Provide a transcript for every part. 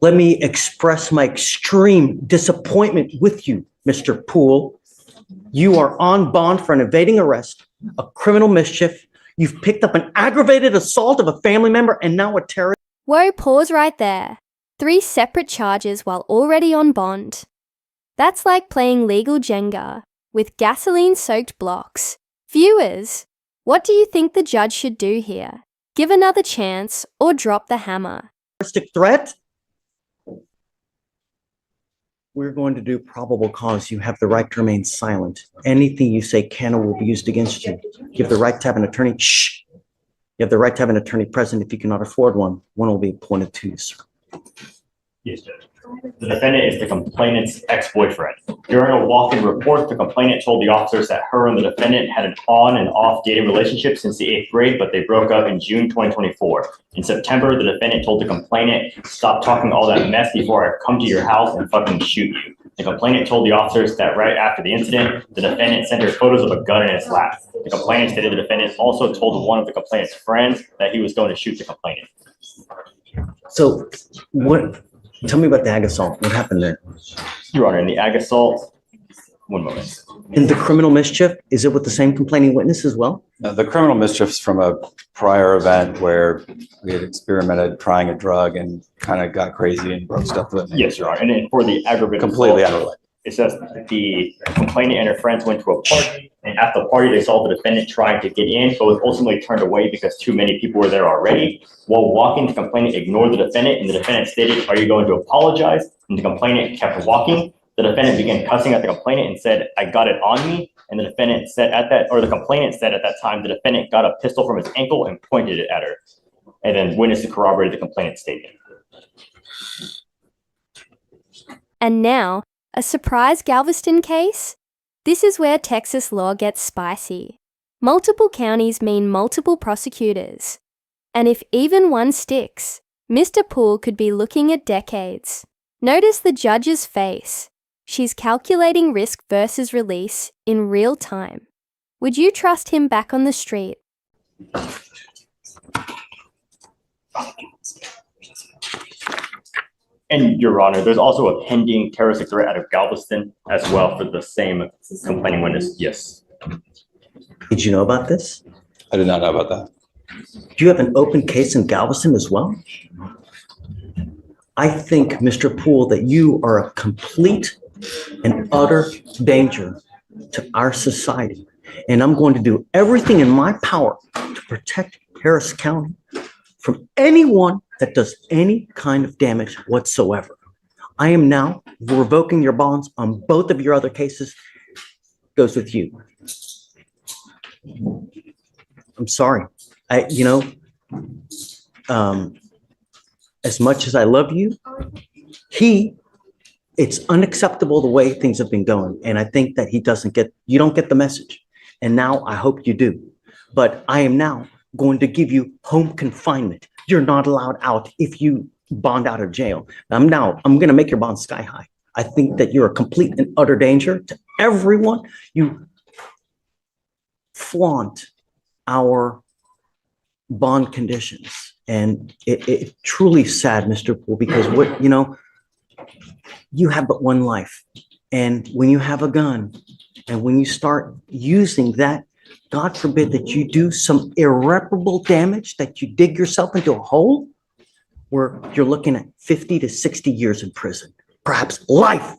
Let me express my extreme disappointment with you, Mr. Poole. You are on bond for an evading arrest, a criminal mischief. You've picked up an aggravated assault of a family member and now a terrorist. Whoa, pause right there. 3 separate charges while already on bond. That's like playing legal Jenga with gasoline-soaked blocks. Viewers, what do you think the judge should do here? Give another chance or drop the hammer? Threat? We're going to do probable cause. You have the right to remain silent. Anything you say can or will be used against you. You have the right to have an attorney. Shh. You have the right to have an attorney present. If you cannot afford one, one will be appointed to you, sir. Yes, Judge. The defendant is the complainant's ex-boyfriend. During a walk-in report, the complainant told the officers that her and the defendant had an on and off dating relationship since the 8th grade, but they broke up in June 2024. In September, the defendant told the complainant, "Stop talking all that mess before I come to your house and fucking shoot you." The complainant told the officers that right after the incident, the defendant sent her photos of a gun in his lap. The complainant stated the defendant also told one of the complainant's friends that he was going to shoot the complainant. So what? Tell me about the ag assault. What happened there? Your Honor, in the ag assault, one moment. In the criminal mischief, is it with the same complaining witness as well? The criminal mischief's from a prior event where we had experimented trying a drug and kind of got crazy and broke stuff with me. Yes, Your Honor. And then for the aggravated Completely assault, unrelated. it says the complainant and her friends went to a party, and at the party they saw the defendant trying to get in, but was ultimately turned away because too many people were there already. While walking, the complainant ignored the defendant, and the defendant stated, "Are you going to apologize?" And the complainant kept walking. The defendant began cussing at the complainant and said, "I got it on me." And the defendant said the complainant said at that time, the defendant got a pistol from his ankle and pointed it at her. And then witnesses corroborated the complainant's statement. And now, a surprise Galveston case? This is where Texas law gets spicy. Multiple counties mean multiple prosecutors. And if even one sticks, Mr. Poole could be looking at decades. Notice the judge's face. She's calculating risk versus release in real time. Would you trust him back on the street? And Your Honor, there's also a pending terroristic threat out of Galveston as well for the same complaining witness. Yes. Did you know about this? I did not know about that. Do you have an open case in Galveston as well? I think, Mr. Poole, that you are a complete and utter danger to our society. And I'm going to do everything in my power to protect Harris County from anyone that does any kind of damage whatsoever. I am now revoking your bonds on both of your other cases. Goes with you. I'm sorry. As much as I love you, it's unacceptable the way things have been going. And I think that you don't get the message. And now I hope you do. But I am now going to give you home confinement. You're not allowed out if you bond out of jail. I'm going to make your bond sky high. I think that you're a complete and utter danger to everyone. You flaunt our bond conditions. And it's truly sad, Mr. Poole, because you have but one life. And when you have a gun and when you start using that, God forbid that you do some irreparable damage, that you dig yourself into a hole where you're looking at 50 to 60 years in prison, perhaps life.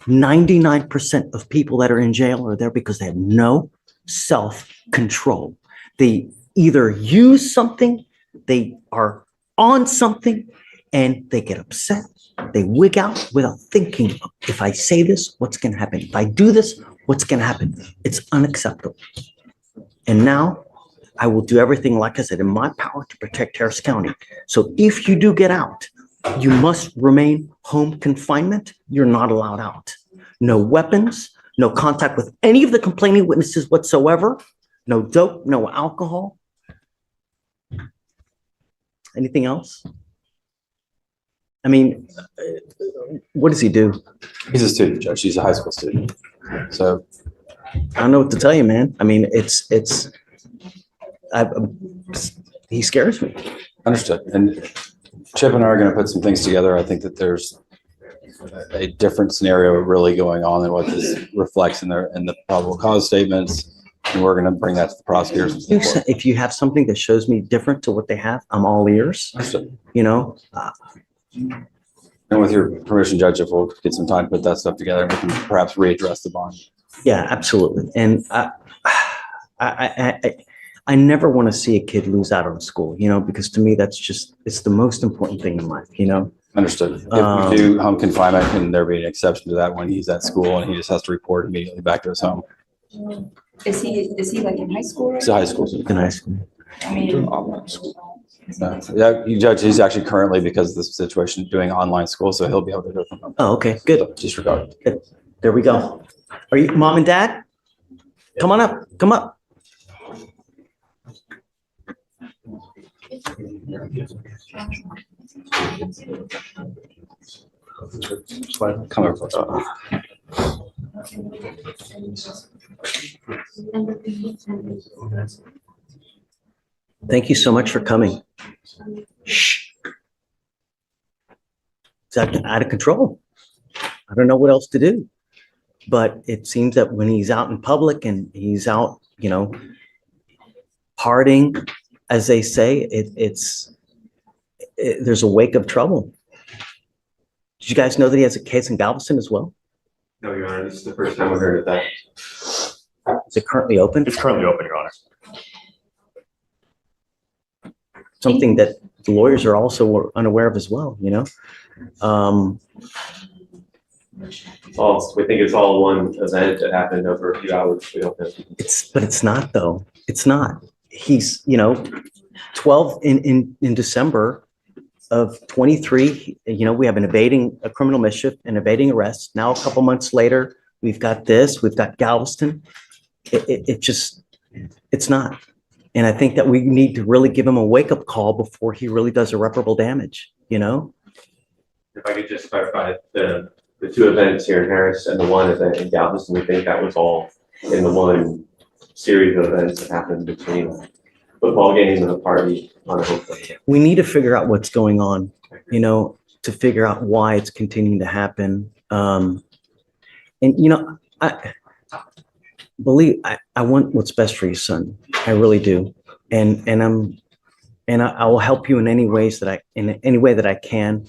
99% of people that are in jail are there because they have no self-control. They either use something, they are on something, and they get upset. They wig out without thinking, if I say this, what's going to happen? If I do this, what's going to happen? It's unacceptable. And now I will do everything, like I said, in my power to protect Harris County. So if you do get out, you must remain home confinement. You're not allowed out. No weapons, no contact with any of the complaining witnesses whatsoever, no dope, no alcohol. Anything else? I mean, what does he do? He's a student, Judge. He's a high school student. So I don't know what to tell you, man. I mean, he scares me. Understood. And Chip and I are going to put some things together. I think that there's a different scenario really going on than what this reflects in the probable cause statements. And we're going to bring that to the prosecutors. If you have something that shows me different to what they have, I'm all ears, Understood. you know? And with your permission, Judge, if we'll get some time to put that stuff together, we can perhaps readdress the bond. Yeah, absolutely. And I never want to see a kid lose out on school, you know, because to me, it's the most important thing in life, you know? Understood. If we do home confinement, can there be an exception to that when he's at school and he just has to report immediately back to his home? Is he like in high school? He's a high school student. In high school. I mean, Yeah, you Judge, he's actually currently, because of this situation, doing online school, so he'll be able to do it from home. Oh, okay, good. So disregard. Good. There we go. Are you mom and dad? Come on up, come up. Come over close. Thank you so much for coming. Shh. It's out of control. I don't know what else to do. But it seems that when he's out in public and he's out, you know, partying, as they say, there's a wake of trouble. Did you guys know that he has a case in Galveston as well? No, Your Honor, this is the first time I've heard of that. Is it currently open? It's currently open, Your Honor. Something that the lawyers are also unaware of as well, you know? We think it's all one event that happened over a few hours. We don't know. But it's not though. It's not. He's, you know, 12 in December of 23, you know, we have a criminal mischief and evading arrest. Now, a couple months later, we've got Galveston. It's not. And I think that we need to really give him a wake-up call before he really does irreparable damage, you know? If I could just clarify, the two events here in Harris and the one event in Galveston, we think that was all in the one series of events that happened between football games and a party on a hotel. We need to figure out what's going on, you know, to figure out why it's continuing to happen. And, you know, I want what's best for your son. I really do. And I will help you in any way that I can.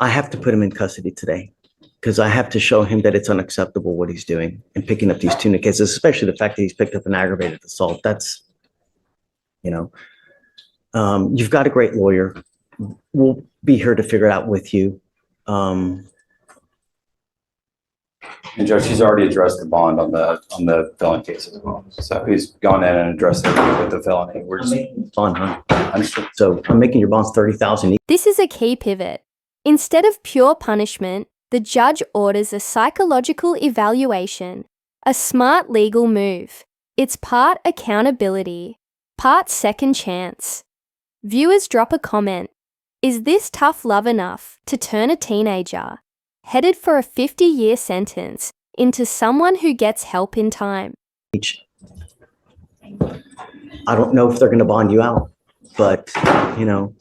I have to put him in custody today because I have to show him that it's unacceptable what he's doing and picking up these two new cases, especially the fact that he's picked up an aggravated assault. That's, you know, you've got a great lawyer. We'll be here to figure it out with you. And Judge, he's already addressed the bond on the felony case as well. So he's gone in and addressed it with the felony. We're just understood. So I'm making your bonds 30,000 each. This is a key pivot. Instead of pure punishment, the judge orders a psychological evaluation, a smart legal move. It's part accountability, part second chance. Viewers drop a comment. Is this tough love enough to turn a teenager, headed for a 50-year sentence, into someone who gets help in time? I don't know if they're going to bond you out, but, you know,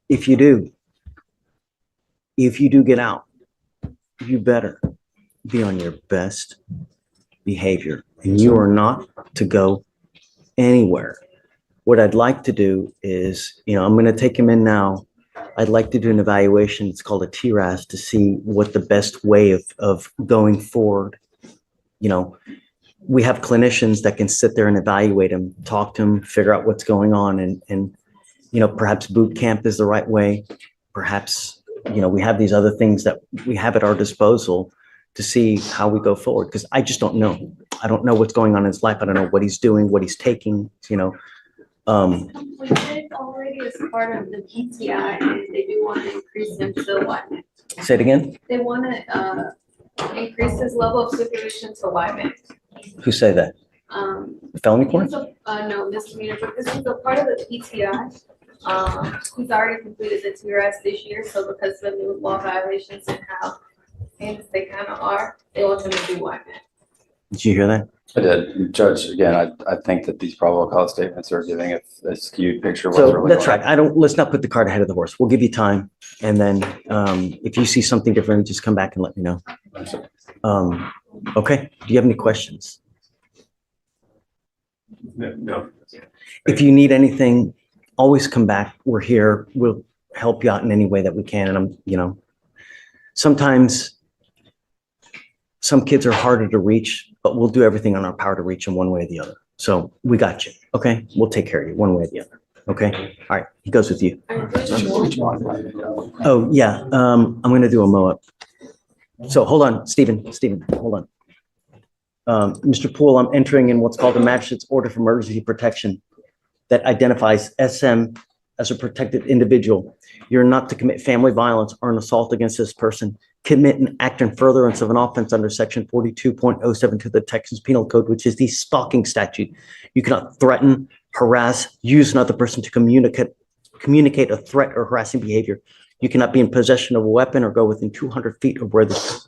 if you do get out, you better be on your best behavior, and you are not to go anywhere. What I'd like to do is, you know, I'm going to take him in now. I'd like to do an evaluation. It's called a TRAS to see what the best way of going forward. You know, we have clinicians that can sit there and evaluate him, talk to him, figure out what's going on. And, you know, perhaps boot camp is the right way. Perhaps, you know, we have these other things that we have at our disposal to see how we go forward. Because I just don't know. I don't know what's going on in his life. I don't know what he's doing, what he's taking, you know. we did already as part of the PTI, and they do want to increase him to what? Say it again. They want to increase his level of supervision to live. Who say that? Felony court? No, misdemeanor, but this is a part of the PTI. He's already completed the TRS this year, so because of the new law violations and how and they kind of are, they want them to do what? Did you hear that? I did. Judge, again, I think that these probable cause statements are giving a skewed picture of what's So really that's going right. Let's not put the cart ahead of the horse. We'll give you time. And then if you see something different, just come back and let me know. Okay. Do you have any questions? No. If you need anything, always come back. We're here. We'll help you out in any way that we can. And sometimes some kids are harder to reach, but we'll do everything on our power to reach them one way or the other. So we got you. Okay. We'll take care of you one way or the other. Okay. All right. He goes with you. Oh, yeah. I'm going to do a mow-up. So hold on, Stephen, hold on. Mr. Poole, I'm entering in what's called a magistrate's order for emergency protection that identifies SM as a protected individual. You're not to commit family violence or an assault against this person, commit an act in furtherance of an offense under section 42.072 of the Texas Penal Code, which is the stalking statute. You cannot threaten, harass, use another person to communicate a threat or harassing behavior. You cannot be in possession of a weapon or go within 200 feet of where this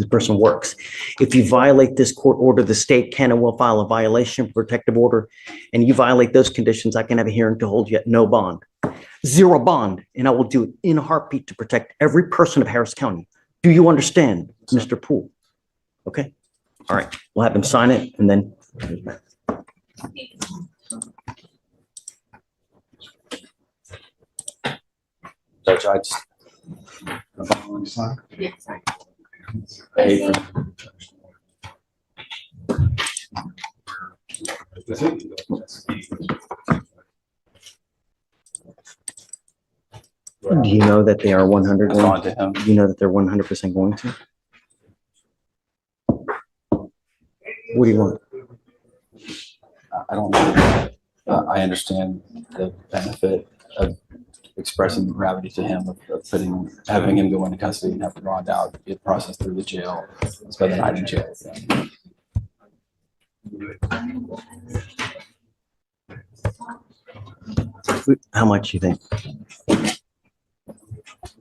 person works. If you violate this court order, the state can and will file a violation of protective order, and you violate those conditions, I can have a hearing to hold you at no bond. Zero bond, and I will do it in a heartbeat to protect every person of Harris County. Do you understand, Mr. Poole? Okay. All right. We'll have him sign it, and then. Judge, I just. Yeah, sorry. I hate for- Do you know that they are 100? It's on to him. Do you know that they're 100% going to? What do you want? I don't know. I understand the benefit of expressing the gravity to him of having him go into custody and have to bond out, get processed through the jail, spend the night in jail. How much you think?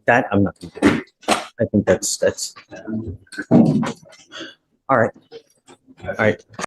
That I'm not going to do. I think that's all right. All right.